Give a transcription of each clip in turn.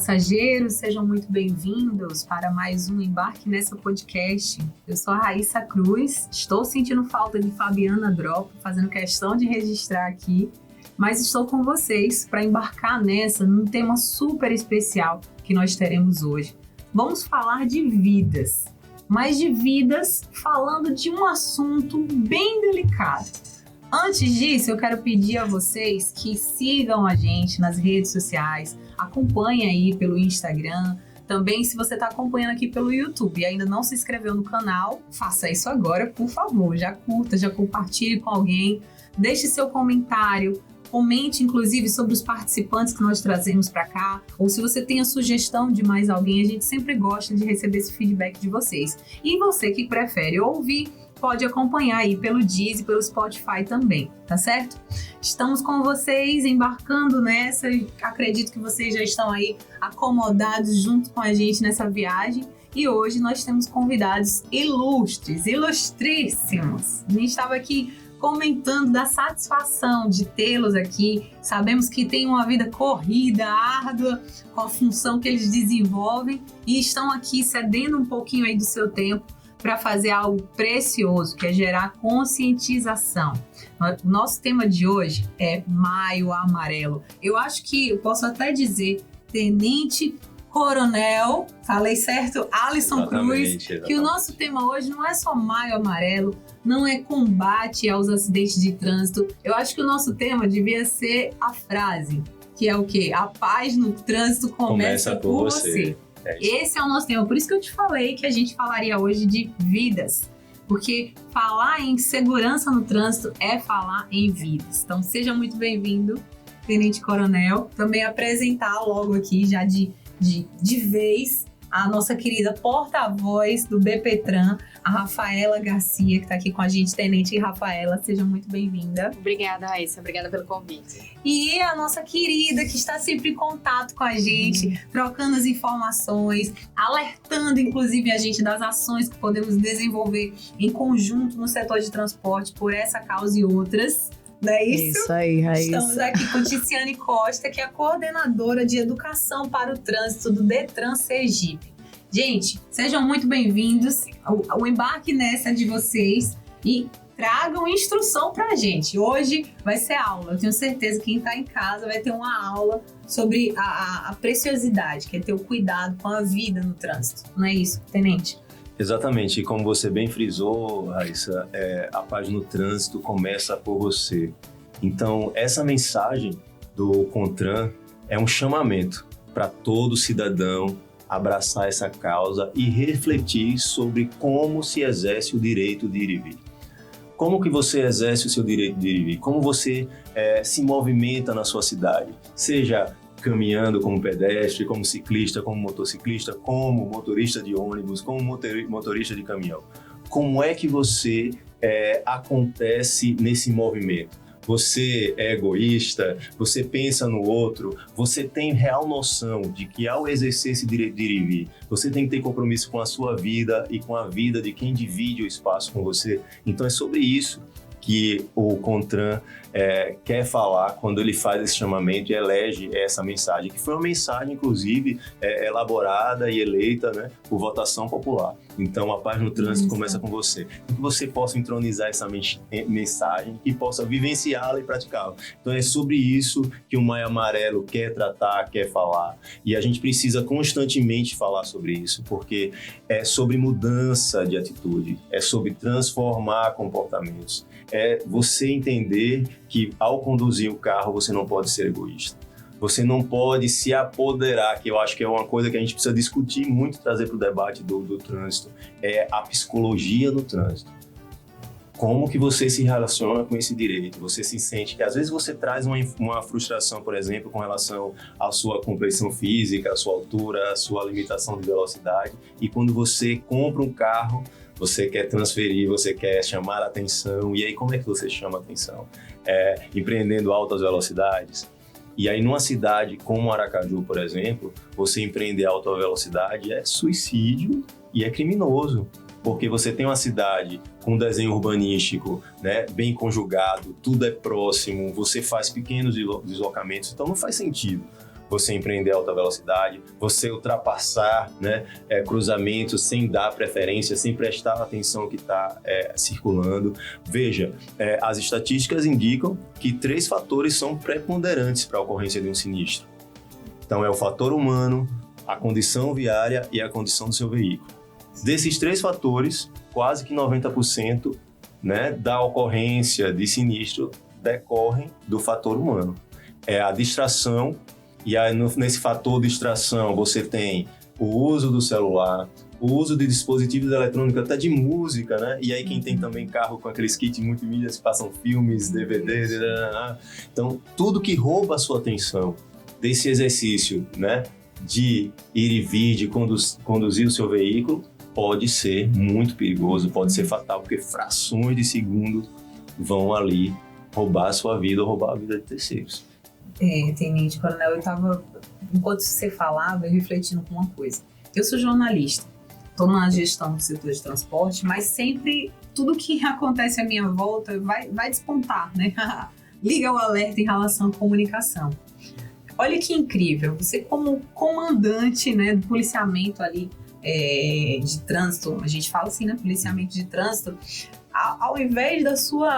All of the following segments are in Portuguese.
Passageiros, sejam muito bem-vindos para mais um Embarque Nessa Podcast. Eu sou a Raíssa Cruz, estou sentindo falta de Fabiana Drop, fazendo questão de registrar aqui, mas estou com vocês para embarcar nessa num tema super especial que nós teremos hoje. Vamos falar de vidas, mas de vidas falando de um assunto bem delicado. Antes disso, eu quero pedir a vocês que sigam a gente nas redes sociais, acompanhem aí pelo Instagram. Também, se você está acompanhando aqui pelo YouTube e ainda não se inscreveu no canal, faça isso agora, por favor. Já curta, já compartilhe com alguém, deixe seu comentário, comente inclusive sobre os participantes que nós trazemos para cá, ou se você tem a sugestão de mais alguém, a gente sempre gosta de receber esse feedback de vocês. E você que prefere ouvir, pode acompanhar aí pelo Deezer e pelo Spotify também, tá certo? Estamos com vocês, embarcando nessa, acredito que vocês já estão aí acomodados junto com a gente nessa viagem. E hoje nós temos convidados ilustres, ilustríssimos. A gente estava aqui comentando da satisfação de tê-los aqui. Sabemos que tem uma vida corrida, árdua, com a função que eles desenvolvem e estão aqui cedendo um pouquinho aí do seu tempo para fazer algo precioso, que é gerar conscientização. O nosso tema de hoje é Maio Amarelo. Eu acho que eu posso até dizer Tenente Coronel, falei certo? Alisson Cruz, que o nosso tema hoje não é só Maio Amarelo, não é combate aos acidentes de trânsito. Eu acho que o nosso tema devia ser a frase, que é o quê? A paz no trânsito começa por você. Esse é o nosso tema, por isso que eu te falei que a gente falaria hoje de vidas, porque falar em segurança no trânsito é falar em vidas. Então seja muito bem-vindo, Tenente Coronel. Também apresentar logo aqui, já de vez, a nossa querida porta-voz do BPTran, a Rafaela Garcia, que está aqui com a gente. Tenente Rafaela, seja muito bem-vinda. Obrigada, Raíssa. Obrigada pelo convite. E a nossa querida, que está sempre em contato com a gente, trocando as informações, alertando, inclusive, a gente das ações que podemos desenvolver em conjunto no setor de transporte por essa causa e outras. Não é isso? Isso aí, Raíssa. Estamos aqui com Ticiane Costa, que é a coordenadora de educação para o trânsito do Detran Sergipe. Gente, sejam muito bem-vindos. O embarque nessa é de vocês e tragam instrução pra gente. Hoje vai ser aula. Eu tenho certeza que quem está em casa vai ter uma aula sobre a preciosidade, que é ter o cuidado com a vida no trânsito. Não é isso, Tenente? Exatamente, e como você bem frisou, Raíssa, a paz no trânsito começa por você. Então, essa mensagem do CONTRAN é um chamamento para todo cidadão abraçar essa causa e refletir sobre como se exerce o direito de ir e vir. Como que você exerce o seu direito de ir e vir? Como você se movimenta na sua cidade? Seja caminhando como pedestre, como ciclista, como motociclista, como motorista de ônibus, como motorista de caminhão. Como é que você acontece nesse movimento? Você é egoísta? Você pensa no outro? Você tem real noção de que ao exercer esse direito de ir e vir, você tem que ter compromisso com a sua vida e com a vida de quem divide o espaço com você? Então é sobre isso que o CONTRAN quer falar quando ele faz esse chamamento e elege essa mensagem, que foi uma mensagem, inclusive, elaborada e eleita, né, por votação popular. Então, a paz no trânsito começa com você. Que você possa entronizar essa mensagem e possa vivenciá-la e praticá-la. Então, é sobre isso que o Maio Amarelo quer tratar, quer falar. E a gente precisa constantemente falar sobre isso, porque é sobre mudança de atitude, é sobre transformar comportamentos. É você entender que ao conduzir o carro você não pode ser egoísta. Você não pode se apoderar, que eu acho que é uma coisa que a gente precisa discutir muito, trazer para o debate do trânsito, é a psicologia no trânsito. Como que você se relaciona com esse direito? Você se sente que às vezes você traz uma frustração, por exemplo, com relação à sua complexão física, à sua altura, à sua limitação de velocidade, e quando você compra um carro, você quer transferir, você quer chamar a atenção, e aí como é que você chama a atenção? Empreendendo altas velocidades. E aí numa cidade como Aracaju, por exemplo, você empreender alta velocidade é suicídio e é criminoso. Porque você tem uma cidade com desenho urbanístico, né, bem conjugado, tudo é próximo, você faz pequenos deslocamentos, então não faz sentido você empreender alta velocidade, você ultrapassar, né, cruzamentos sem dar preferência, sem prestar atenção ao que está circulando. Veja, as estatísticas indicam que 3 fatores são preponderantes para a ocorrência de um sinistro. Então, é o fator humano, a condição viária e a condição do seu veículo. Desses 3 fatores, quase que 90%, né, da ocorrência de sinistro decorrem do fator humano. É a distração, e aí nesse fator distração você tem o uso do celular, o uso de dispositivos eletrônicos, até de música, né? E aí quem tem também carro com aqueles kits multimídias que passam filmes, DVDs, então tudo que rouba a sua atenção desse exercício, né, de ir e vir, de conduzir o seu veículo, pode ser muito perigoso, pode ser fatal, porque frações de segundo vão ali roubar a sua vida ou roubar a vida de terceiros. Tenente Coronel, eu estava, enquanto você falava, eu refletindo com uma coisa. Eu sou jornalista, estou na gestão do setor de transporte, mas sempre tudo que acontece à minha volta vai despontar, né? Liga o alerta em relação à comunicação. Olha que incrível, você como comandante, né, do policiamento ali, de trânsito, a gente fala assim, né, policiamento de trânsito, ao invés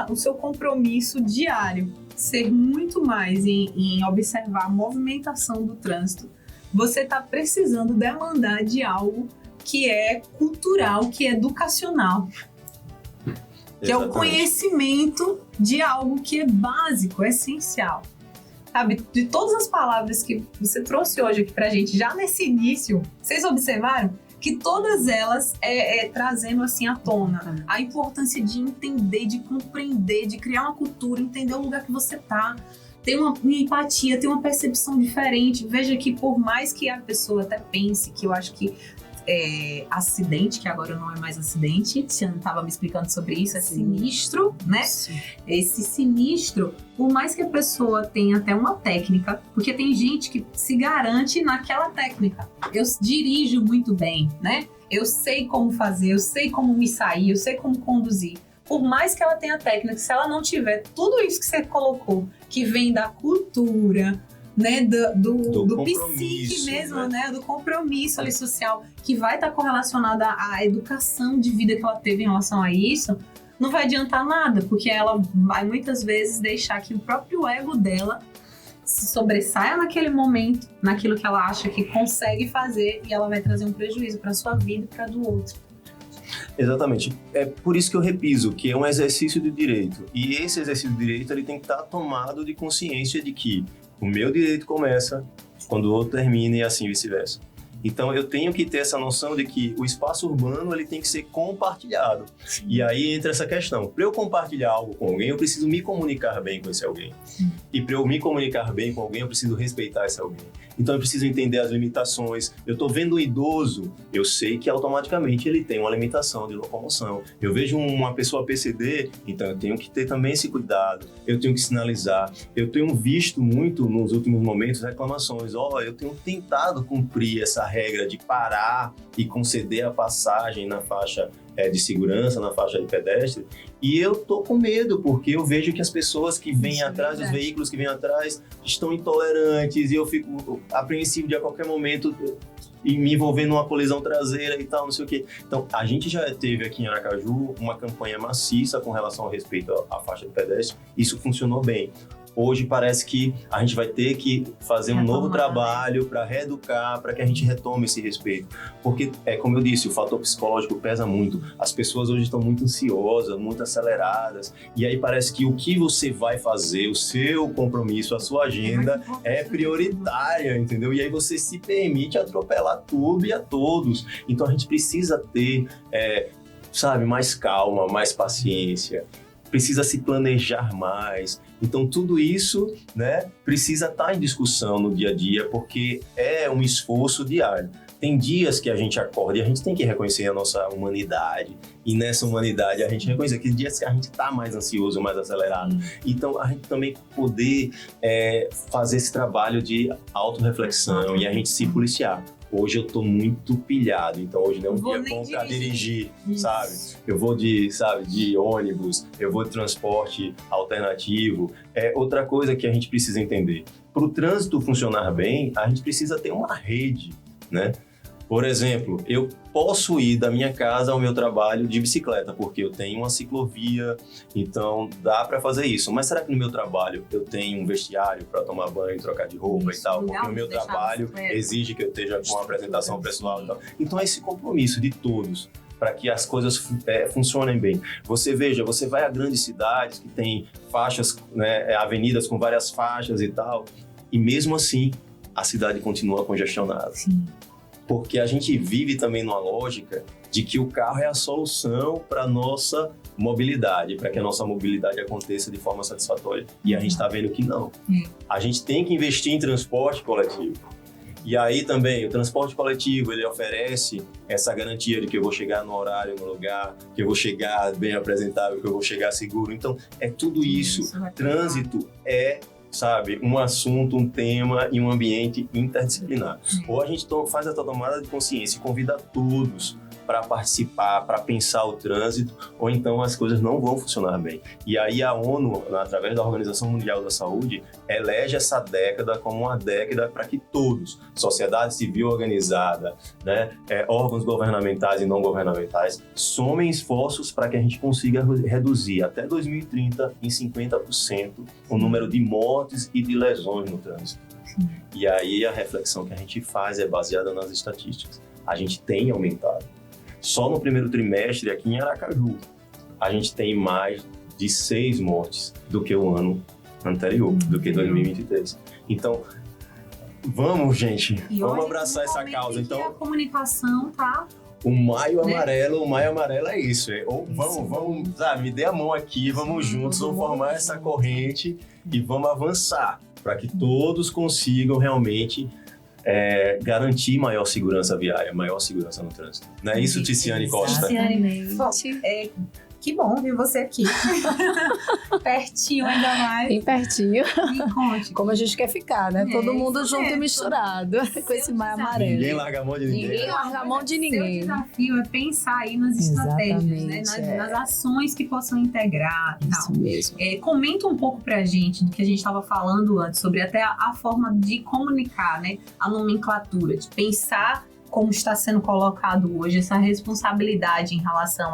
do seu compromisso diário ser muito mais em observar a movimentação do trânsito, você está precisando demandar de algo que é cultural, que é educacional, que é o conhecimento de algo que é básico, é essencial. Sabe, de todas as palavras que você trouxe hoje aqui pra gente, já nesse início, vocês observaram que todas elas trazendo assim à tona a importância de entender, de compreender, de criar uma cultura, entender o lugar que você tá, ter uma empatia, ter uma percepção diferente. Veja que por mais que a pessoa até pense que eu acho que acidente, que agora não é mais acidente, Tiana estava me explicando sobre isso, é sinistro, né? Sim. Esse sinistro, por mais que a pessoa tenha até uma técnica, porque tem gente que se garante naquela técnica. Eu dirijo muito bem, né? Eu sei como fazer, eu sei como me sair, eu sei como conduzir. Por mais que ela tenha técnica, se ela não tiver tudo isso que você colocou, que vem da cultura, né, do psique mesmo, né, do compromisso ali social, que vai estar correlacionado à educação de vida que ela teve em relação a isso, não vai adiantar nada, porque ela vai muitas vezes deixar que o próprio ego dela se sobressaia naquele momento, naquilo que ela acha que consegue fazer, e ela vai trazer um prejuízo para sua vida e para do outro. Exatamente. É por isso que eu repiso, que é um exercício de direito. E esse exercício de direito ele tem que estar tomado de consciência de que o meu direito começa quando o outro termina e assim vice-versa. Então eu tenho que ter essa noção de que o espaço urbano ele tem que ser compartilhado. Sim. E aí entra essa questão. Para eu compartilhar algo com alguém, eu preciso me comunicar bem com esse alguém. Sim. E para eu me comunicar bem com alguém, eu preciso respeitar esse alguém. Então eu preciso entender as limitações. Eu estou vendo um idoso, eu sei que automaticamente ele tem uma limitação de locomoção. Eu vejo uma pessoa PCD, então eu tenho que ter também esse cuidado. Eu tenho que sinalizar. Eu tenho visto muito nos últimos momentos reclamações. Eu tenho tentado cumprir essa regra de parar e conceder a passagem na faixa de segurança, na faixa de pedestre, e eu tô com medo, porque eu vejo que as pessoas que vêm atrás, os veículos que vêm atrás, estão intolerantes, e eu fico apreensivo de a qualquer momento e me envolver numa colisão traseira e tal, não sei o quê. Então, a gente já teve aqui em Aracaju uma campanha maciça com relação ao respeito à faixa de pedestre, isso funcionou bem. Hoje parece que a gente vai ter que fazer um novo trabalho para reeducar, para que a gente retome esse respeito. Porque, como eu disse, o fator psicológico pesa muito. As pessoas hoje estão muito ansiosas, muito aceleradas. E aí parece que o que você vai fazer, o seu compromisso, a sua agenda é prioritária, entendeu? E aí você se permite atropelar tudo e a todos. Então a gente precisa ter, mais calma, mais paciência. Precisa se planejar mais. Então, tudo isso, né, precisa estar em discussão no dia a dia, porque é um esforço diário. Tem dias que a gente acorda e a gente tem que reconhecer a nossa humanidade. E nessa humanidade, a gente reconhece que dias que a gente está mais ansioso, mais acelerado. Então, a gente também poder fazer esse trabalho de autorreflexão e a gente se policiar. hoje eu tô muito pilhado, então hoje não é um Vou dia nem bom para dirigir. dirigir, sabe? Eu vou de ônibus, eu vou de transporte alternativo. Outra coisa que a gente precisa entender, para o trânsito funcionar bem, a gente precisa ter uma rede, né? Por exemplo, eu posso ir da minha casa ao meu trabalho de bicicleta, porque eu tenho uma ciclovia, então dá para fazer isso. Mas será que no meu trabalho eu tenho um vestiário para tomar banho, trocar de roupa e tal? Porque o meu trabalho exige que eu esteja com uma apresentação pessoal e tal. Então é esse compromisso de todos para que as coisas funcionem bem. Você vai a grandes cidades que tem faixas, né, avenidas com várias faixas e tal, e mesmo assim a cidade continua congestionada. Sim. Porque a gente vive também numa lógica de que o carro é a solução para a nossa mobilidade, para que a nossa mobilidade aconteça de forma satisfatória. E a gente está vendo que não. A gente tem que investir em transporte coletivo. E aí também, o transporte coletivo, ele oferece essa garantia de que eu vou chegar no horário, no lugar, que eu vou chegar bem apresentável, que eu vou chegar seguro. Então, é tudo isso. Trânsito é, sabe, um assunto, um tema e um ambiente interdisciplinar. Ou a gente faz a tomada de consciência e convida todos para participar, para pensar o trânsito, ou então as coisas não vão funcionar bem. E aí a ONU, através da Organização Mundial da Saúde, elege essa década como uma década para que todos, sociedade civil organizada, né, órgãos governamentais e não governamentais, somem esforços para que a gente consiga reduzir até 2030 em 50% o número de mortes e de lesões no trânsito. E aí a reflexão que a gente faz é baseada nas estatísticas. A gente tem aumentado. Só no primeiro trimestre, aqui em Aracaju, a gente tem mais de 6 mortes do que o ano anterior, do que 2023. Então, vamos, gente, vamos abraçar essa causa. Então, a comunicação tá... O Maio Amarelo é isso. Vamos, sabe, me dê a mão aqui, vamos juntos, vamos formar essa corrente e vamos avançar para que todos consigam realmente garantir maior segurança viária, maior segurança no trânsito. Não é isso, Ticiane Costa? Exatamente. Que bom ver você aqui. Pertinho ainda mais. Bem pertinho. Me conte. Como a gente quer ficar, né? Todo mundo junto e misturado. Com esse maio amarelo. Ninguém larga a mão de ninguém. Ninguém larga a mão de ninguém. Seu desafio é pensar aí nas estratégias, né? Nas ações que possam integrar e tal. Isso mesmo. Comenta um pouco pra gente do que a gente estava falando antes, sobre até a forma de comunicar, né? A nomenclatura, de pensar como está sendo colocado hoje, essa responsabilidade em relação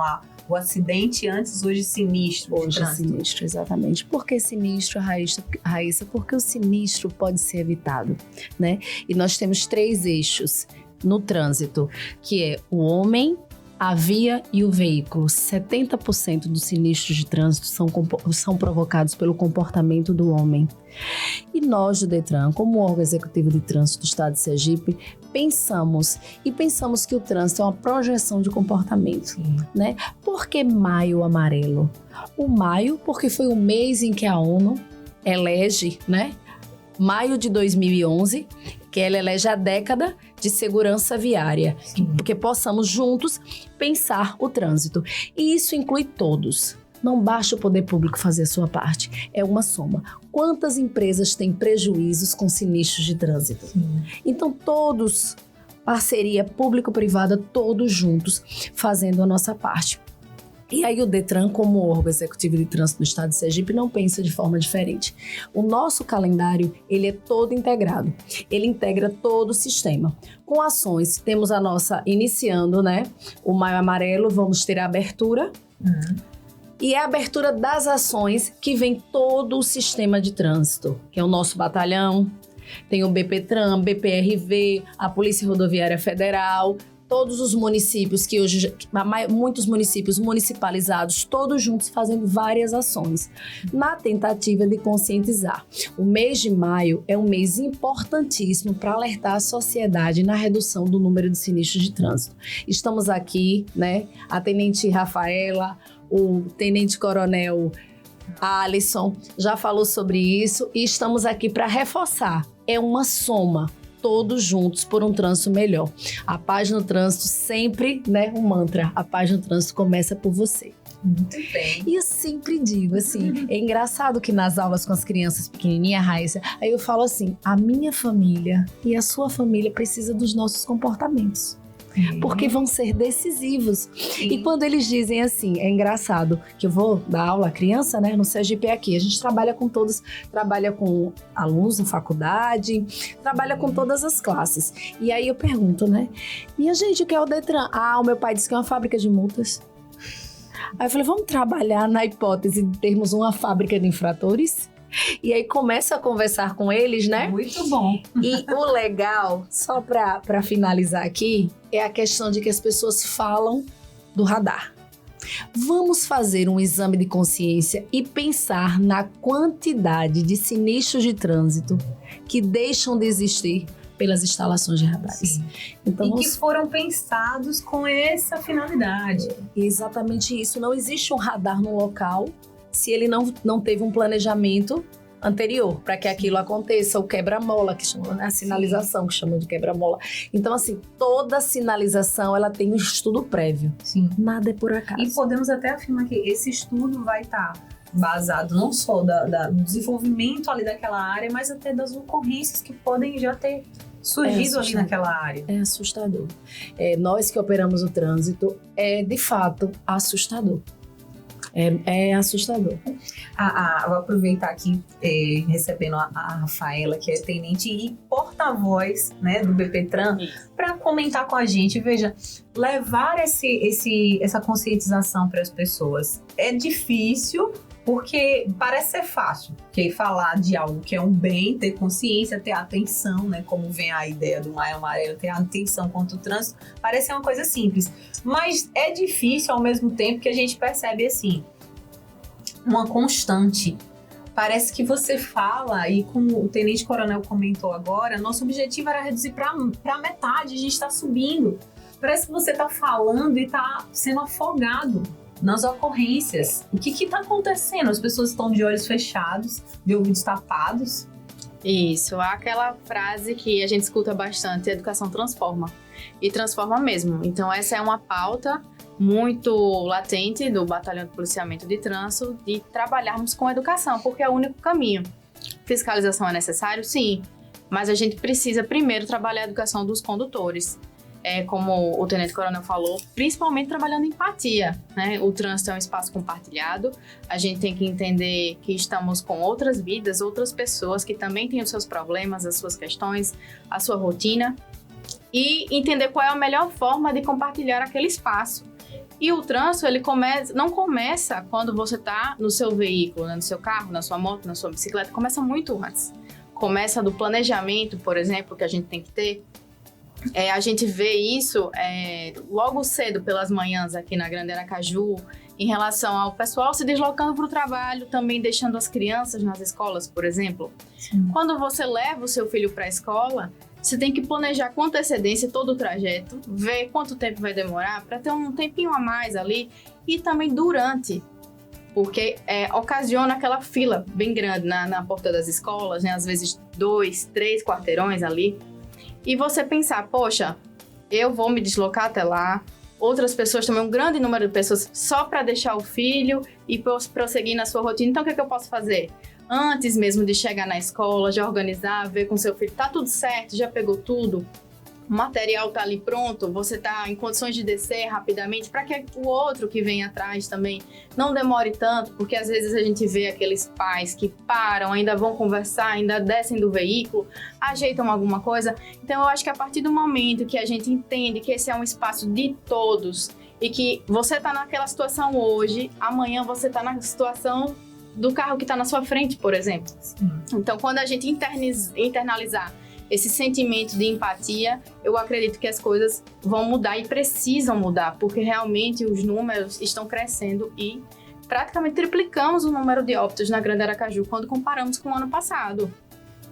o acidente antes, hoje sinistro. Hoje é sinistro, exatamente. Por que sinistro, Raíssa? Porque o sinistro pode ser evitado, né? E nós temos 3 eixos no trânsito, que é o homem, a via e o veículo. 70% dos sinistros de trânsito são provocados pelo comportamento do homem. E nós do Detran, como órgão executivo de trânsito do estado de Sergipe, pensamos que o trânsito é uma projeção de comportamento, né? Por que Maio Amarelo? O maio, porque foi o mês em que a ONU elege, né? Maio de 2011, que ela elege a década de segurança viária, porque possamos juntos pensar o trânsito. E isso inclui todos. Não basta o poder público fazer a sua parte, é uma soma. Quantas empresas têm prejuízos com sinistros de trânsito? Então todos, parceria público-privada, todos juntos, fazendo a nossa parte. E aí o Detran, como órgão executivo de trânsito do estado de Sergipe, não pensa de forma diferente. O nosso calendário, ele é todo integrado. Ele integra todo o sistema. Com ações, temos a nossa, iniciando, né? O Maio Amarelo, vamos ter a abertura. E é a abertura das ações que vem todo o sistema de trânsito, que é o nosso batalhão, tem o BPTran, BPRV, a Polícia Rodoviária Federal, todos os municípios que hoje, muitos municípios municipalizados, todos juntos fazendo várias ações, na tentativa de conscientizar. O mês de maio é um mês importantíssimo para alertar a sociedade na redução do número de sinistros de trânsito. Estamos aqui, né, a Tenente Rafaela, o Tenente Coronel Alisson já falou sobre isso e estamos aqui para reforçar. É uma soma, todos juntos por um trânsito melhor. A paz no trânsito sempre, né, um mantra. A paz no trânsito começa por você. Muito bem. E eu sempre digo assim, é engraçado que nas aulas com as crianças pequenininhas, Raíssa, aí eu falo assim, a minha família e a sua família precisa dos nossos comportamentos. Porque vão ser decisivos. Sim. E quando eles dizem assim, é engraçado, que eu vou dar aula à criança, né, no CGP aqui, a gente trabalha com todos, trabalha com alunos da faculdade, trabalha com todas as classes. E aí eu pergunto, né, minha gente, o que é o Detran? Ah, o meu pai disse que é uma fábrica de multas. Aí eu falei, vamos trabalhar na hipótese de termos uma fábrica de infratores? E aí começo a conversar com eles, né? Muito bom. E o legal, só para finalizar aqui, é a questão de que as pessoas falam do radar. Vamos fazer um exame de consciência e pensar na quantidade de sinistros de trânsito que deixam de existir pelas instalações de radares. Sim. Então, E que foram pensados com essa finalidade. exatamente isso. Não existe um radar no local se ele não teve um planejamento anterior para que aquilo aconteça, o quebra-mola, que chama, né? A sinalização, que chama de quebra-mola. Então, assim, toda sinalização, ela tem um estudo prévio. Sim. Nada é por acaso. E podemos até afirmar que esse estudo vai estar basado não só do desenvolvimento ali daquela área, mas até das ocorrências que podem já ter surgido ali naquela área. É assustador. Nós que operamos o trânsito, é de fato assustador. É assustador. Vou aproveitar aqui, recebendo a Rafaela, que é tenente e porta-voz, né, do BPTran, para comentar com a gente. Veja, levar essa conscientização para as pessoas é difícil, porque parece ser fácil, porque falar de algo que é um bem, ter consciência, ter atenção, né, como vem a ideia do Maio Amarelo, ter atenção contra o trânsito, parece uma coisa simples. Mas é difícil ao mesmo tempo que a gente percebe assim, uma constante. Parece que você fala, e como o Tenente Coronel comentou agora, nosso objetivo era reduzir para metade, a gente está subindo. Parece que você está falando e está sendo afogado nas ocorrências. O que está acontecendo? As pessoas estão de olhos fechados, de ouvidos tapados. Isso, aquela frase que a gente escuta bastante, educação transforma. E transforma mesmo. Então essa é uma pauta muito latente do Batalhão de Policiamento de Trânsito, de trabalharmos com educação, porque é o único caminho. Fiscalização é necessário? Sim, mas a gente precisa primeiro trabalhar a educação dos condutores. Como o Tenente Coronel falou, principalmente trabalhando empatia, né? O trânsito é um espaço compartilhado, a gente tem que entender que estamos com outras vidas, outras pessoas que também têm os seus problemas, as suas questões, a sua rotina, e entender qual é a melhor forma de compartilhar aquele espaço. E o trânsito, ele não começa quando você está no seu veículo, né? No seu carro, na sua moto, na sua bicicleta, começa muito antes. Começa do planejamento, por exemplo, que a gente tem que ter. A gente vê isso logo cedo pelas manhãs aqui na Grande Aracaju, em relação ao pessoal se deslocando para o trabalho, também deixando as crianças nas escolas, por exemplo. Sim. Quando você leva o seu filho para a escola, você tem que planejar com antecedência todo o trajeto, ver quanto tempo vai demorar, para ter um tempinho a mais ali, e também durante, porque ocasiona aquela fila bem grande na porta das escolas, né? Às vezes 2, 3 quarteirões ali. E você pensar, poxa, eu vou me deslocar até lá, outras pessoas também, um grande número de pessoas, só para deixar o filho e prosseguir na sua rotina. Então, o que eu posso fazer? Antes mesmo de chegar na escola, já organizar, ver com seu filho, tá tudo certo, já pegou tudo, o material tá ali pronto, você tá em condições de descer rapidamente, para que o outro que vem atrás também não demore tanto, porque às vezes a gente vê aqueles pais que param, ainda vão conversar, ainda descem do veículo, ajeitam alguma coisa. Então eu acho que a partir do momento que a gente entende que esse é um espaço de todos e que você tá naquela situação hoje, amanhã você tá na situação do carro que tá na sua frente, por exemplo. Sim. Então quando a gente internalizar esse sentimento de empatia, eu acredito que as coisas vão mudar e precisam mudar, porque realmente os números estão crescendo e praticamente triplicamos o número de óbitos na Grande Aracaju quando comparamos com o ano passado.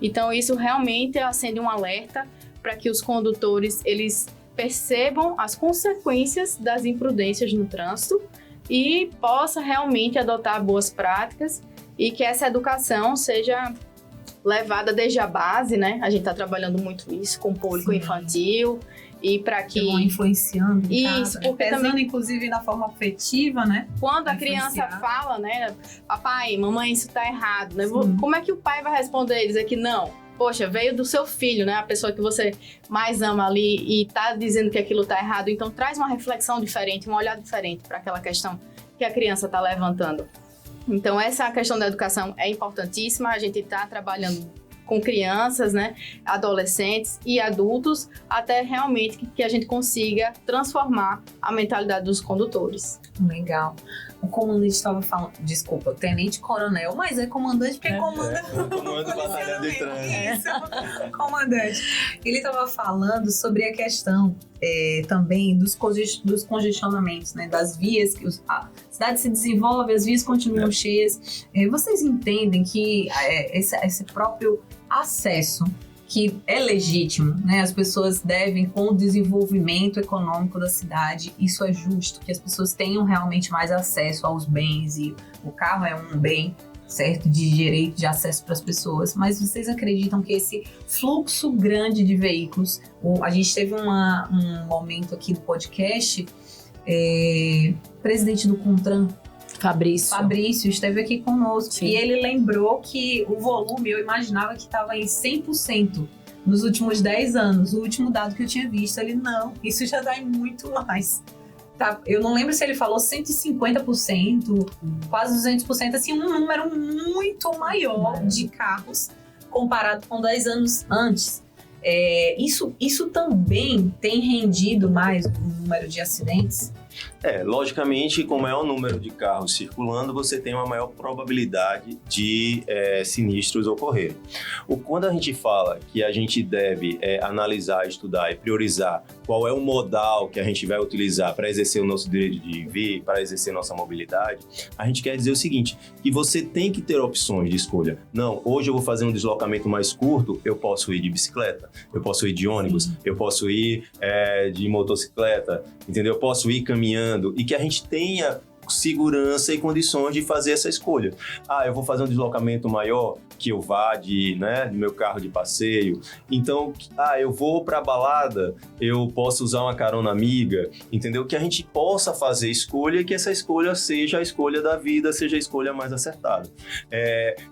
Então isso realmente acende um alerta para que os condutores eles percebam as consequências das imprudências no trânsito e possa realmente adotar boas práticas e que essa educação seja levada desde a base, né? A gente está trabalhando muito isso com o público infantil e para que vão influenciando em isso, casa, porque pesando também inclusive na forma afetiva, né? quando a criança fala, né, papai, mamãe, isso tá errado, né? Sim. Como é que o pai vai responder? Dizer que não. Poxa, veio do seu filho, né? A pessoa que você mais ama ali e tá dizendo que aquilo tá errado. Então traz uma reflexão diferente, um olhar diferente para aquela questão que a criança tá levantando. Então essa questão da educação é importantíssima. A gente tá trabalhando com crianças, né, adolescentes e adultos, até realmente que a gente consiga transformar a mentalidade dos condutores. Legal. O comandante estava falando, desculpa, tenente-coronel, mas é comandante porque comanda. Comando batalhão de trânsito. Isso, comandante. Ele estava falando sobre a questão também dos congestionamentos, né, das vias, que a cidade se desenvolve, as vias continuam cheias. Vocês entendem que esse próprio acesso, que é legítimo, né? As pessoas devem, com o desenvolvimento econômico da cidade, isso é justo, que as pessoas tenham realmente mais acesso aos bens, e o carro é um bem, certo, de direito de acesso para as pessoas, mas vocês acreditam que esse fluxo grande de veículos, a gente teve um momento aqui do podcast, presidente do CONTRAN, Fabrício esteve aqui conosco. Sim. E ele lembrou que o volume, eu imaginava que estava em 100% nos últimos 10 anos. O último dado que eu tinha visto, ele não, isso já dá em muito mais. Tá, eu não lembro se ele falou 150%, quase 200%, assim, um número muito maior de carros comparado com 10 anos antes. Isso também tem rendido mais o número de acidentes? Logicamente, como é o número de carros circulando, você tem uma maior probabilidade de sinistros ocorrerem. Quando a gente fala que a gente deve analisar, estudar e priorizar qual é o modal que a gente vai utilizar para exercer o nosso direito de vir, para exercer nossa mobilidade, a gente quer dizer o seguinte, que você tem que ter opções de escolha. Não, hoje eu vou fazer um deslocamento mais curto, eu posso ir de bicicleta, eu posso ir de ônibus, eu posso ir de motocicleta, entendeu? Eu posso ir caminhando, e que a gente tenha segurança e condições de fazer essa escolha. Eu vou fazer um deslocamento maior, que eu vá de meu carro de passeio. Então, eu vou para a balada, eu posso usar uma carona amiga, entendeu? Que a gente possa fazer escolha e que essa escolha seja a escolha da vida, seja a escolha mais acertada.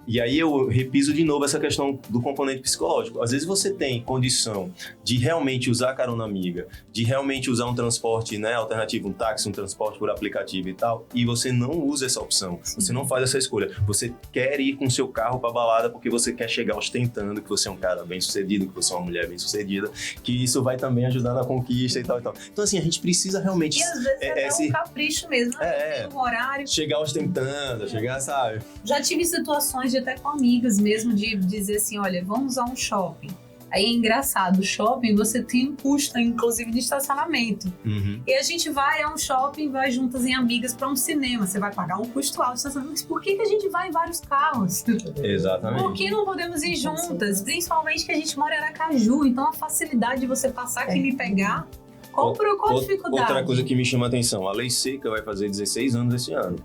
E aí eu repiso de novo essa questão do componente psicológico. Às vezes você tem condição de realmente usar a carona amiga, de realmente usar um transporte alternativo, um táxi, um transporte por aplicativo e tal, e você não usa essa opção, você não faz essa escolha. Você quer ir com o seu carro para balada porque você quer chegar ostentando que você é um cara bem-sucedido, que você é uma mulher bem-sucedida, que isso vai também ajudar na conquista e tal e tal. Então, assim, a gente precisa realmente... E às vezes é um capricho mesmo, um horário... Chegar ostentando, sabe? Já tive situações de até com amigas mesmo, de dizer assim, olha, vamos a um shopping. Aí é engraçado, o shopping você tem um custo, inclusive, de estacionamento. Uhum. E a gente vai a um shopping, vai juntas em amigas para um cinema. Você vai pagar um custo alto de estacionamento. Mas por que a gente vai em vários carros? Exatamente. Por que não podemos ir juntas? Principalmente que a gente mora em Aracaju, então a facilidade de você passar aqui e me pegar. Qual a dificuldade? Outra coisa que me chama a atenção, a Lei Seca vai fazer 16 anos esse ano.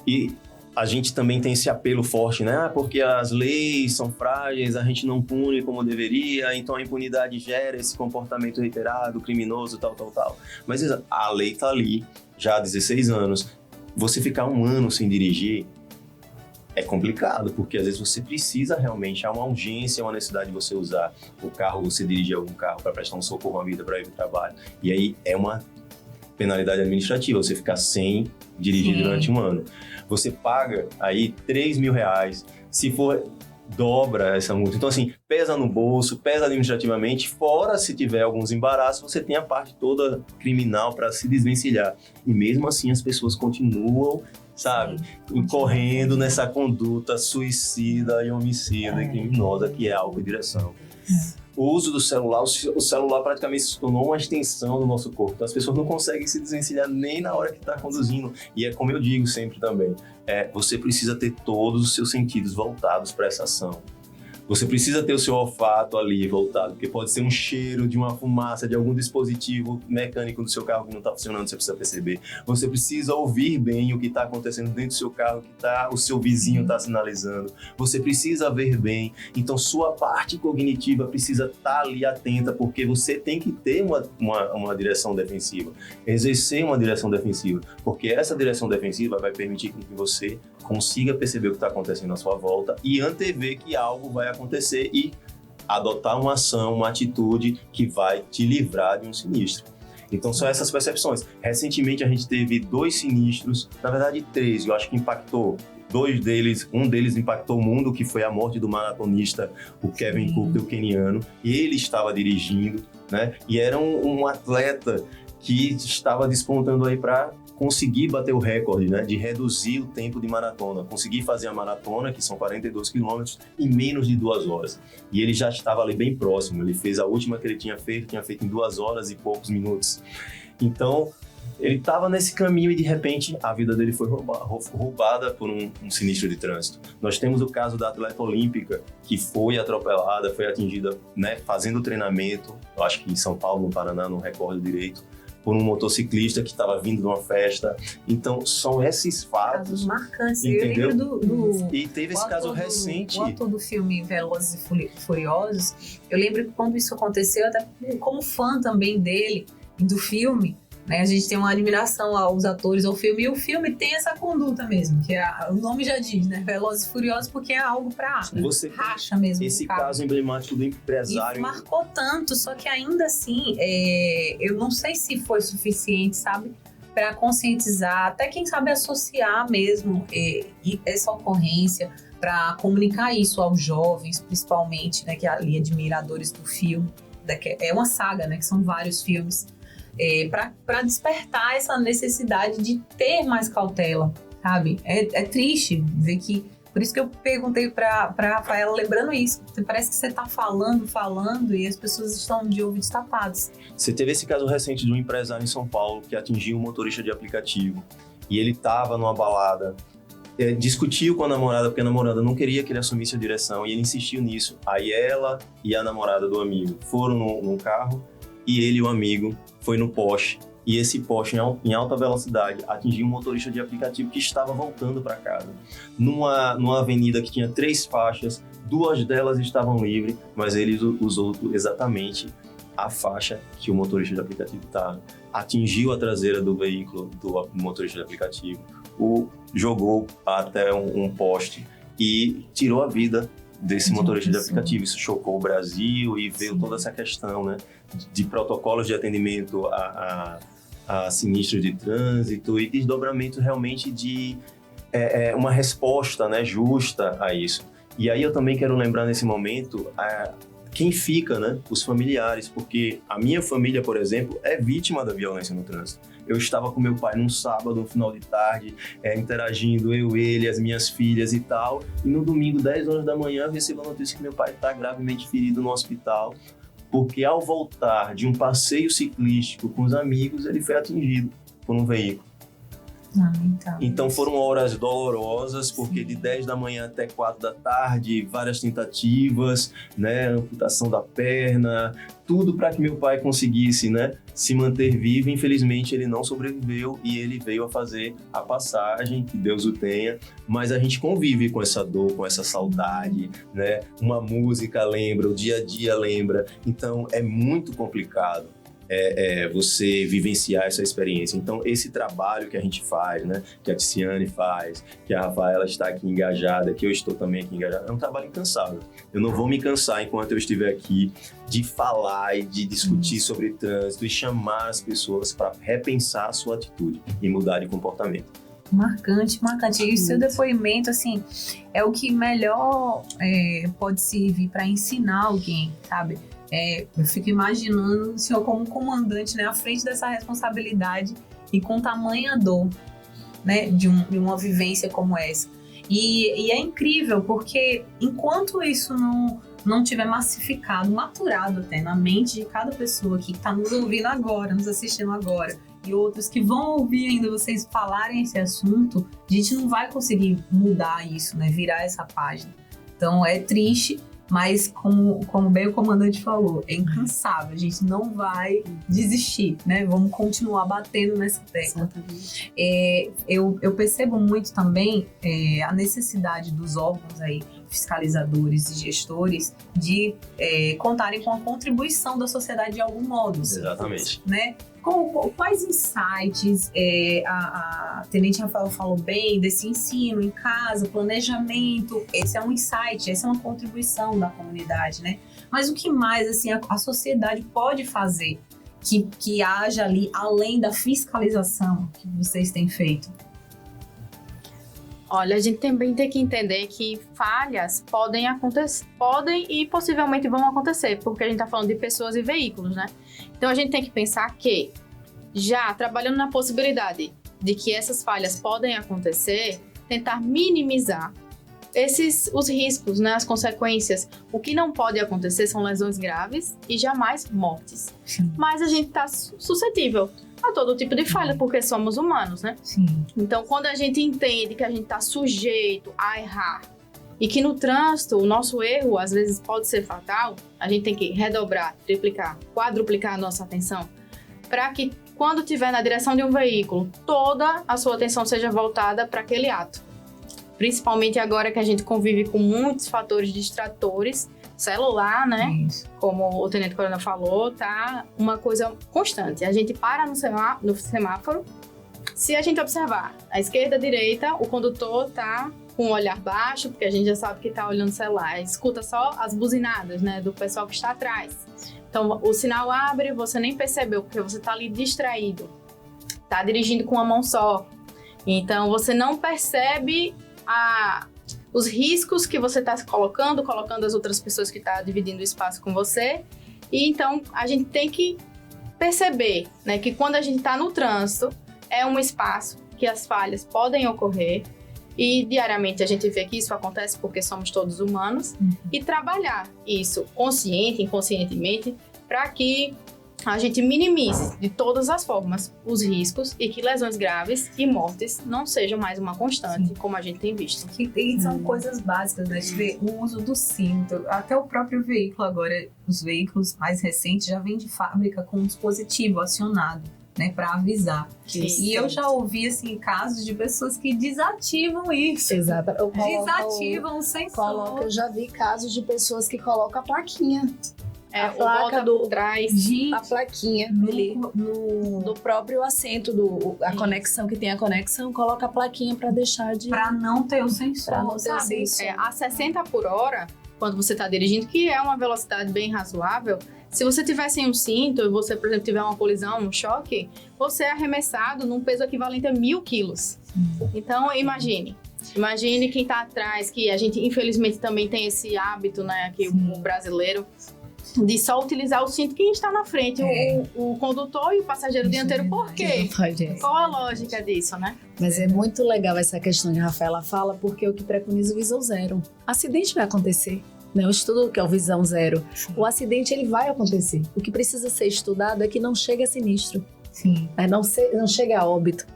E a gente também tem esse apelo forte, né? Porque as leis são frágeis, a gente não pune como deveria, então a impunidade gera esse comportamento reiterado, criminoso, tal. Mas a lei tá ali, já há 16 anos. Você ficar um ano sem dirigir é complicado, porque às vezes você precisa realmente, há uma urgência, uma necessidade de você usar o carro, você dirigir algum carro para prestar um socorro à vida, para ir para o trabalho. E aí é uma penalidade administrativa, você ficar sem dirigir durante um ano. Você paga aí R$3.000, se for, dobra essa multa. Então, assim, pesa no bolso, pesa administrativamente, fora se tiver alguns embaraços, você tem a parte toda criminal para se desvencilhar. E mesmo assim as pessoas continuam, sabe, incorrendo nessa conduta suicida e homicida e criminosa que é álcool e direção. O uso do celular, o celular praticamente se tornou uma extensão do nosso corpo. Então as pessoas não conseguem se desvencilhar nem na hora que está conduzindo. E é como eu digo sempre também, você precisa ter todos os seus sentidos voltados para essa ação. Você precisa ter o seu olfato ali voltado, porque pode ser um cheiro de uma fumaça, de algum dispositivo mecânico do seu carro que não está funcionando, você precisa perceber. Você precisa ouvir bem o que está acontecendo dentro do seu carro, o seu vizinho está sinalizando. Você precisa ver bem. Então, sua parte cognitiva precisa estar ali atenta, porque você tem que ter uma direção defensiva, exercer uma direção defensiva, porque essa direção defensiva vai permitir que você consiga perceber o que está acontecendo à sua volta e antever que algo vai acontecer e adotar uma ação, uma atitude que vai te livrar de um sinistro. Então são essas percepções. Recentemente a gente teve 2 sinistros, na verdade 3, eu acho que impactou. Um deles impactou o mundo, que foi a morte do maratonista, o Kevin Cooper, o queniano. Ele estava dirigindo, né? E era um atleta que estava despontando aí para conseguir bater o recorde, né, de reduzir o tempo de maratona, conseguir fazer a maratona, que são 42 quilômetros, em menos de 2 horas. E ele já estava ali bem próximo, ele fez a última que ele tinha feito em 2 horas e poucos minutos. Então, ele estava nesse caminho e, de repente, a vida dele foi roubada por um sinistro de trânsito. Nós temos o caso da atleta olímpica, que foi atropelada, foi atingida, né, fazendo treinamento, eu acho que em São Paulo, no Paraná, não recordo direito, por um motociclista que estava vindo de uma festa. Então, são esses fatos. Casos marcantes. Entendeu? Eu lembro E teve esse caso recente. O ator do filme Velozes e Furiosos, eu lembro que quando isso aconteceu, até como fã também dele e do filme, né, a gente tem uma admiração aos atores ao filme, e o filme tem essa conduta mesmo, que o nome já diz, né? Velozes e Furiosos, porque é algo pra você racha mesmo. Esse caso emblemático do empresário. E marcou tanto, só que ainda assim, eu não sei se foi suficiente, sabe? Para conscientizar, até quem sabe associar mesmo essa ocorrência, para comunicar isso aos jovens, principalmente, né? Que é ali admiradores do filme. É uma saga, né? Que são vários filmes. Para despertar essa necessidade de ter mais cautela, sabe? É triste ver que... Por isso que eu perguntei para Rafaela, lembrando isso. Parece que você está falando e as pessoas estão de ouvidos tapados. Você teve esse caso recente de um empresário em São Paulo que atingiu um motorista de aplicativo. E ele estava numa balada, discutiu com a namorada, porque a namorada não queria que ele assumisse a direção, e ele insistiu nisso. Aí ela e a namorada do amigo foram num carro, e ele e o amigo foi no poste, e esse poste em alta velocidade atingiu um motorista de aplicativo que estava voltando para casa. Numa avenida que tinha 3 faixas, 2 delas estavam livres, mas ele usou exatamente a faixa que o motorista de aplicativo estava. Atingiu a traseira do veículo do motorista de aplicativo, o jogou até um poste e tirou a vida desse motorista de aplicativo. Isso chocou o Brasil e veio toda essa questão, né, de protocolos de atendimento a sinistros de trânsito e desdobramento realmente de uma resposta, né, justa a isso. E aí eu também quero lembrar nesse momento quem fica, né, os familiares, porque a minha família, por exemplo, é vítima da violência no trânsito. Eu estava com meu pai num sábado, no final de tarde, interagindo, ele, as minhas filhas e tal, e no domingo, 10 horas da manhã, eu recebo a notícia que meu pai está gravemente ferido no hospital, porque ao voltar de um passeio ciclístico com os amigos, ele foi atingido por um veículo. Então foram horas dolorosas, porque de 10 da manhã até 4 da tarde, várias tentativas, né, amputação da perna, tudo para que meu pai conseguisse, né, se manter vivo. Infelizmente ele não sobreviveu e ele veio a fazer a passagem, que Deus o tenha, mas a gente convive com essa dor, com essa saudade, né? Uma música lembra, o dia a dia lembra, então é muito complicado. Você vivenciar essa experiência. Então, esse trabalho que a gente faz, né, que a Ticiane faz, que a Rafaela está aqui engajada, que eu estou também aqui engajada, é um trabalho incansável. Eu não vou me cansar enquanto eu estiver aqui de falar e de discutir sobre trânsito e chamar as pessoas para repensar a sua atitude e mudar de comportamento. Marcante. E o seu depoimento, assim, é o que melhor pode servir para ensinar alguém, sabe? Eu fico imaginando o senhor como comandante, né, à frente dessa responsabilidade e com tamanha dor, né, de uma vivência como essa. E é incrível, porque enquanto isso não tiver massificado, maturado até na mente de cada pessoa que está nos ouvindo agora, nos assistindo agora, e outros que vão ouvir ainda vocês falarem esse assunto, a gente não vai conseguir mudar isso, né, virar essa página. Então é triste. Mas, como bem o comandante falou, é incansável, a gente não vai desistir, né? Vamos continuar batendo nessa tecla. Eu percebo muito também a necessidade dos órgãos aí, fiscalizadores e gestores, de contarem com a contribuição da sociedade de algum modo. Exatamente. Né? Quais insights, a Tenente Rafael falou bem, desse ensino em casa, planejamento, esse é um insight, essa é uma contribuição da comunidade, né? Mas o que mais, assim, a sociedade pode fazer que haja ali, além da fiscalização que vocês têm feito? Olha, a gente também tem que entender que falhas podem acontecer, podem e possivelmente vão acontecer, porque a gente está falando de pessoas e veículos, né? Então a gente tem que pensar que, já trabalhando na possibilidade de que essas falhas podem acontecer, tentar minimizar os riscos, né, as consequências. O que não pode acontecer são lesões graves e jamais mortes. Sim. Mas a gente está suscetível a todo tipo de falha, porque somos humanos, né? Sim. Então, quando a gente entende que a gente está sujeito a errar e que no trânsito o nosso erro às vezes pode ser fatal, a gente tem que redobrar, triplicar, quadruplicar a nossa atenção para que quando estiver na direção de um veículo, toda a sua atenção seja voltada para aquele ato. Principalmente agora que a gente convive com muitos fatores distratores, celular, né? Isso. Como o Tenente Coronel falou, tá uma coisa constante. A gente para no semáforo. Se a gente observar a esquerda, a direita, o condutor tá com o olhar baixo, porque a gente já sabe que tá olhando o celular. Escuta só as buzinadas, né, do pessoal que está atrás. Então, o sinal abre, você nem percebeu, porque você tá ali distraído. Tá dirigindo com uma mão só. Então, você não percebe os riscos que você está colocando as outras pessoas que estão dividindo o espaço com você. E então, a gente tem que perceber, né, que quando a gente está no trânsito, é um espaço que as falhas podem ocorrer. E diariamente a gente vê que isso acontece porque somos todos humanos. E trabalhar isso consciente, inconscientemente, para que a gente minimize de todas as formas os riscos e que lesões graves e mortes não sejam mais uma constante, como a gente tem visto. E são coisas básicas, né? O uso do cinto, até o próprio veículo agora, os veículos mais recentes já vêm de fábrica com um dispositivo acionado, né, para avisar. E eu já ouvi, assim, casos de pessoas que desativam isso. Exato. Desativam o sensor. Eu já vi casos de pessoas que colocam a plaquinha. A placa do trás. A plaquinha do próprio assento, a conexão que tem a conexão, coloca a plaquinha para deixar de... Para não ter o sensor, pra não ter o sabe? sensor. A 60 por hora, quando você está dirigindo, que é uma velocidade bem razoável, se você tiver sem um cinto e você, por exemplo, tiver uma colisão, um choque, você é arremessado num peso equivalente a 1.000 quilos. Então, imagine quem está atrás, que a gente infelizmente também tem esse hábito, né, aqui o brasileiro, de só utilizar o cinto quem está na frente, o condutor e o passageiro dianteiro. Por quê? Qual a lógica disso, né? Mas é muito legal essa questão que a Rafaela fala, porque o que preconiza o Visão Zero. Acidente vai acontecer. Né? O estudo que é o Visão Zero. O acidente ele vai acontecer. O que precisa ser estudado é que não chegue a sinistro. Sim. Não chegue a óbito.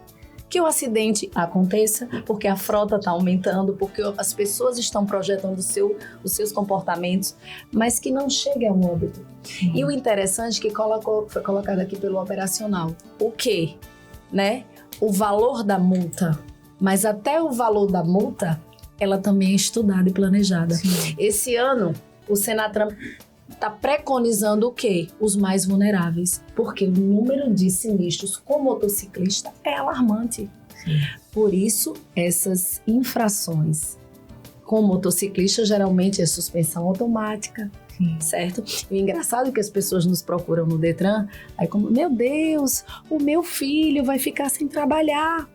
Que o acidente aconteça, porque a frota está aumentando, porque as pessoas estão projetando os seus comportamentos, mas que não chegue a um óbito. E o interessante que foi colocado aqui pelo operacional, o quê? Né? O valor da multa. Mas até o valor da multa, ela também é estudada e planejada. Sim. Esse ano, o Senatran está preconizando o quê? Os mais vulneráveis. Porque o número de sinistros com motociclista é alarmante. Sim. Por isso, essas infrações com motociclista geralmente é suspensão automática. Sim. Certo? E o engraçado é que as pessoas nos procuram no Detran, aí como, meu Deus, o meu filho vai ficar sem trabalhar,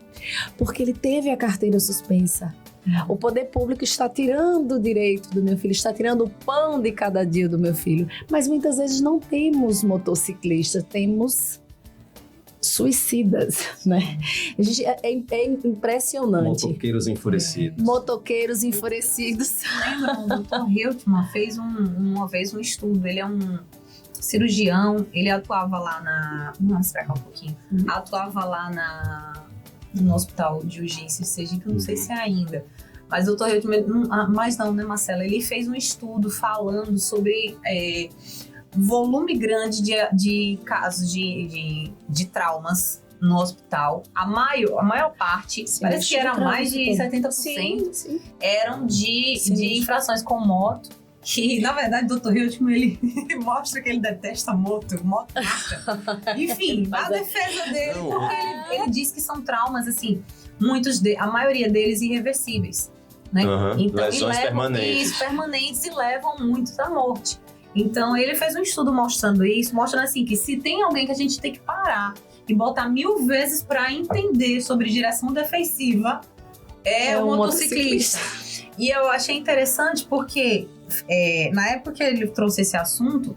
porque ele teve a carteira suspensa. O poder público está tirando o direito do meu filho, está tirando o pão de cada dia do meu filho. Mas muitas vezes não temos motociclistas, temos suicidas, né? A gente, é impressionante. Motoqueiros enfurecidos. Motoqueiros enfurecidos. Lembra, o Dr. Hiltman fez uma vez um estudo, ele é um cirurgião, ele atuava lá na... Vamos pra cá um pouquinho. Atuava lá no Hospital de Urgência de Sergipe, eu não sei se é ainda. Mas o Dr. Hilton, mas não, né, Marcela? Ele fez um estudo falando sobre volume grande de casos de traumas no hospital. A maior parte, parece que era mais de 70%, sim. Eram de infrações com moto. Que, na verdade, o Dr. Hilton, ele mostra que ele detesta moto mata. Enfim, a defesa dele, porque ele diz que são traumas, assim, a maioria deles irreversíveis, né? Então, lesões permanentes e levam muitos à morte. Então, ele fez um estudo mostrando isso, mostrando assim, que se tem alguém que a gente tem que parar e botar 1000 vezes para entender sobre direção defensiva, é o motociclista. E eu achei interessante porque na época que ele trouxe esse assunto,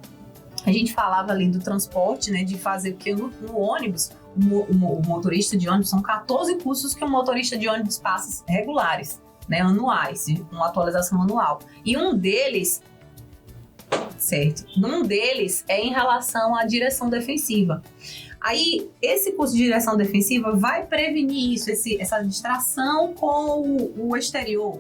a gente falava ali do transporte, né, de fazer, porque no ônibus, o motorista de ônibus, são 14 cursos que um motorista de ônibus passa regulares, né, anuais, uma atualização anual. E um deles é em relação à direção defensiva. Aí, esse curso de direção defensiva vai prevenir isso, essa distração com o exterior.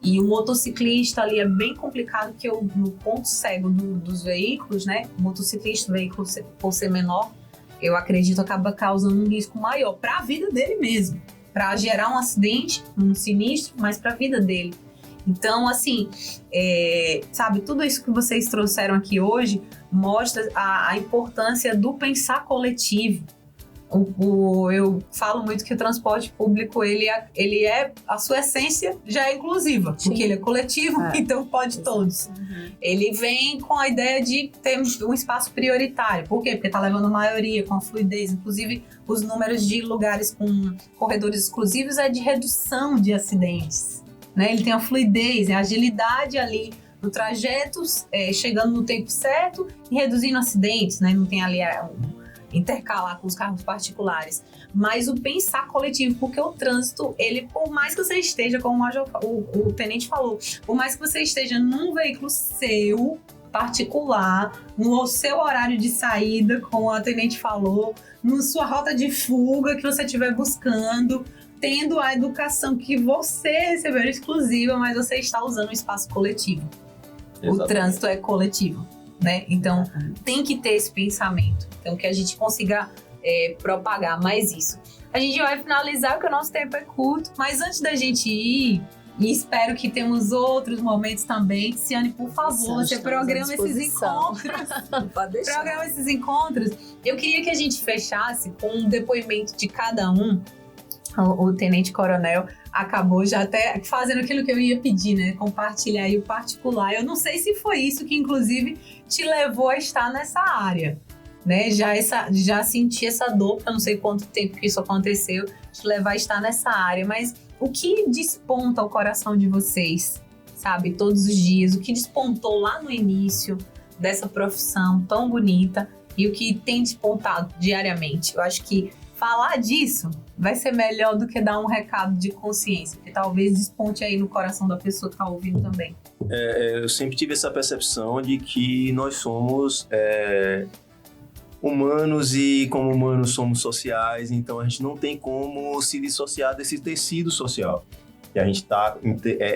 E o motociclista ali é bem complicado, porque no ponto cego dos veículos, né? O motociclista, o veículo, por ser menor, eu acredito, acaba causando um risco maior para a vida dele mesmo. Para gerar um acidente, um sinistro, mas para a vida dele. Então, assim, sabe, tudo isso que vocês trouxeram aqui hoje mostra a importância do pensar coletivo. Eu falo muito que o transporte público, ele é, a sua essência já é inclusiva, sim, porque ele é coletivo, então pode todos. Ele vem com a ideia de ter um espaço prioritário. Por quê? Porque está levando a maioria com a fluidez. Inclusive, os números de lugares com corredores exclusivos é de redução de acidentes, né? Ele tem a fluidez, a agilidade ali no trajeto, chegando no tempo certo e reduzindo acidentes, né? Não tem ali intercalar com os carros particulares, mas o pensar coletivo, porque o trânsito, ele, por mais que você esteja, como o tenente falou, por mais que você esteja num veículo seu, particular, no seu horário de saída, como a tenente falou, na sua rota de fuga que você estiver buscando, tendo a educação que você recebeu exclusiva, mas você está usando um espaço coletivo. Exatamente. O trânsito é coletivo, né? Então, tem que ter esse pensamento. Então, que a gente consiga propagar mais isso. A gente vai finalizar, porque o nosso tempo é curto, mas antes da gente ir, e espero que temos outros momentos também, Ciane, por favor, você programa esses encontros. Pode deixar. Programa esses encontros. Eu queria que a gente fechasse com um depoimento de cada um. O Tenente Coronel acabou já até fazendo aquilo que eu ia pedir, né? Compartilhar aí o particular. Eu não sei se foi isso que, inclusive, te levou a estar nessa área, né? Já senti essa dor, porque eu não sei quanto tempo que isso aconteceu, te levar a estar nessa área. Mas o que desponta o coração de vocês, sabe? Todos os dias. O que despontou lá no início dessa profissão tão bonita e o que tem despontado diariamente. Eu acho que falar disso vai ser melhor do que dar um recado de consciência, que talvez desponte aí no coração da pessoa que está ouvindo também. Eu sempre tive essa percepção de que nós somos humanos e como humanos somos sociais, então a gente não tem como se dissociar desse tecido social. E a gente está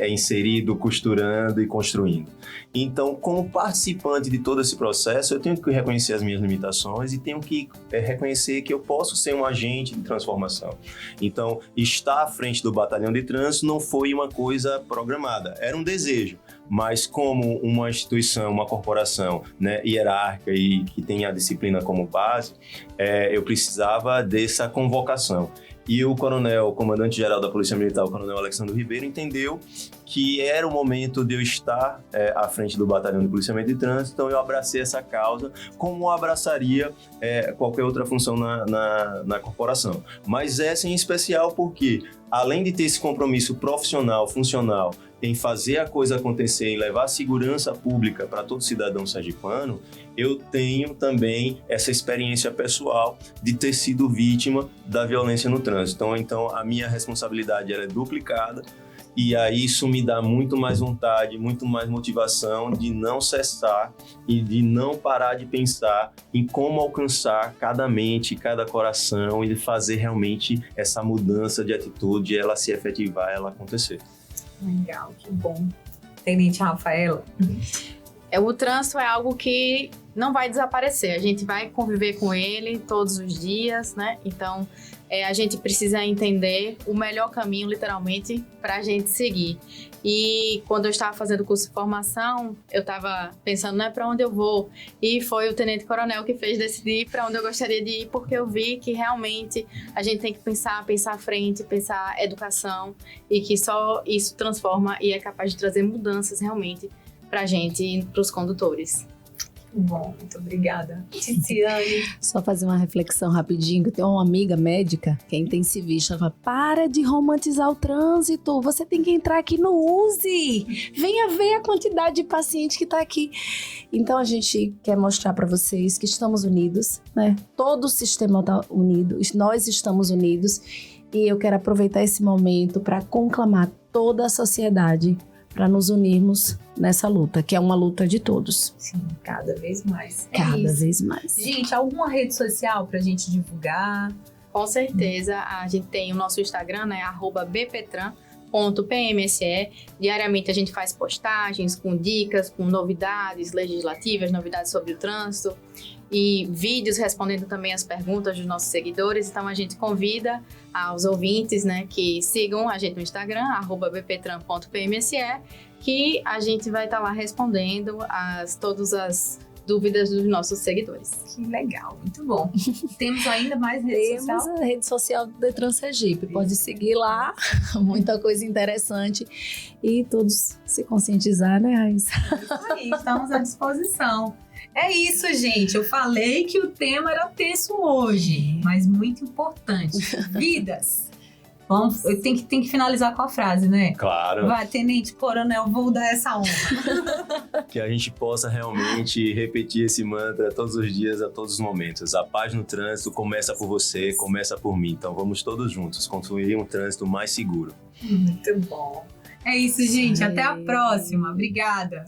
inserido, costurando e construindo. Então, como participante de todo esse processo, eu tenho que reconhecer as minhas limitações e tenho que reconhecer que eu posso ser um agente de transformação. Então, estar à frente do batalhão de trânsito não foi uma coisa programada, era um desejo. Mas como uma instituição, uma corporação, né, hierárquica e que tem a disciplina como base, eu precisava dessa convocação. E o comandante-geral da Polícia Militar, o coronel Alexandre Ribeiro, entendeu que era o momento de eu estar à frente do Batalhão de Policiamento de Trânsito, então eu abracei essa causa como eu abraçaria qualquer outra função na corporação. Mas essa em especial porque, além de ter esse compromisso profissional, funcional, em fazer a coisa acontecer, em levar a segurança pública para todo cidadão sergipano, eu tenho também essa experiência pessoal de ter sido vítima da violência no trânsito. Então a minha responsabilidade ela é duplicada e aí isso me dá muito mais vontade, muito mais motivação de não cessar e de não parar de pensar em como alcançar cada mente, cada coração e de fazer realmente essa mudança de atitude, ela se efetivar, ela acontecer. Legal, que bom. Tenente Rafaela. O trânsito é algo que não vai desaparecer. A gente vai conviver com ele todos os dias, né? Então, a gente precisa entender o melhor caminho, literalmente, para a gente seguir. E quando eu estava fazendo o curso de formação, eu estava pensando, né, para onde eu vou? E foi o Tenente Coronel que fez decidir para onde eu gostaria de ir, porque eu vi que realmente a gente tem que pensar à frente, pensar educação, e que só isso transforma e é capaz de trazer mudanças realmente para a gente e para os condutores. Bom, muito obrigada. Ticiane. Só fazer uma reflexão rapidinho. Eu tenho uma amiga médica que é intensivista. Ela fala, para de romantizar o trânsito. Você tem que entrar aqui no USE. Venha ver a quantidade de paciente que está aqui. Então, a gente quer mostrar para vocês que estamos unidos, né? Todo o sistema está unido. Nós estamos unidos. E eu quero aproveitar esse momento para conclamar toda a sociedade para nos unirmos nessa luta, que é uma luta de todos. Sim, cada vez mais. Cada vez mais. Gente, alguma rede social pra gente divulgar? Com certeza, a gente tem o nosso Instagram, né, @bptran.pmse. Diariamente a gente faz postagens com dicas, com novidades legislativas, novidades sobre o trânsito e vídeos respondendo também as perguntas dos nossos seguidores. Então a gente convida aos ouvintes, né, que sigam a gente no Instagram, @bptran.pmse, que a gente vai estar lá respondendo todas as dúvidas dos nossos seguidores. Que legal, muito bom. Temos ainda mais rede social? Temos a rede social do Detran Sergipe. Pode seguir lá, muita coisa interessante. E todos se conscientizar, né, Raíssa? Isso aí, estamos à disposição. É isso, gente. Eu falei que o tema era tenso hoje, mas muito importante. Vidas. Vamos, eu tenho que finalizar com a frase, né? Claro. Vai, Tenente Coronel, vou dar essa honra. Que a gente possa realmente repetir esse mantra todos os dias, a todos os momentos. A paz no trânsito começa por você, começa por mim. Então vamos todos juntos construir um trânsito mais seguro. Muito bom. É isso, gente. Até a próxima. Obrigada.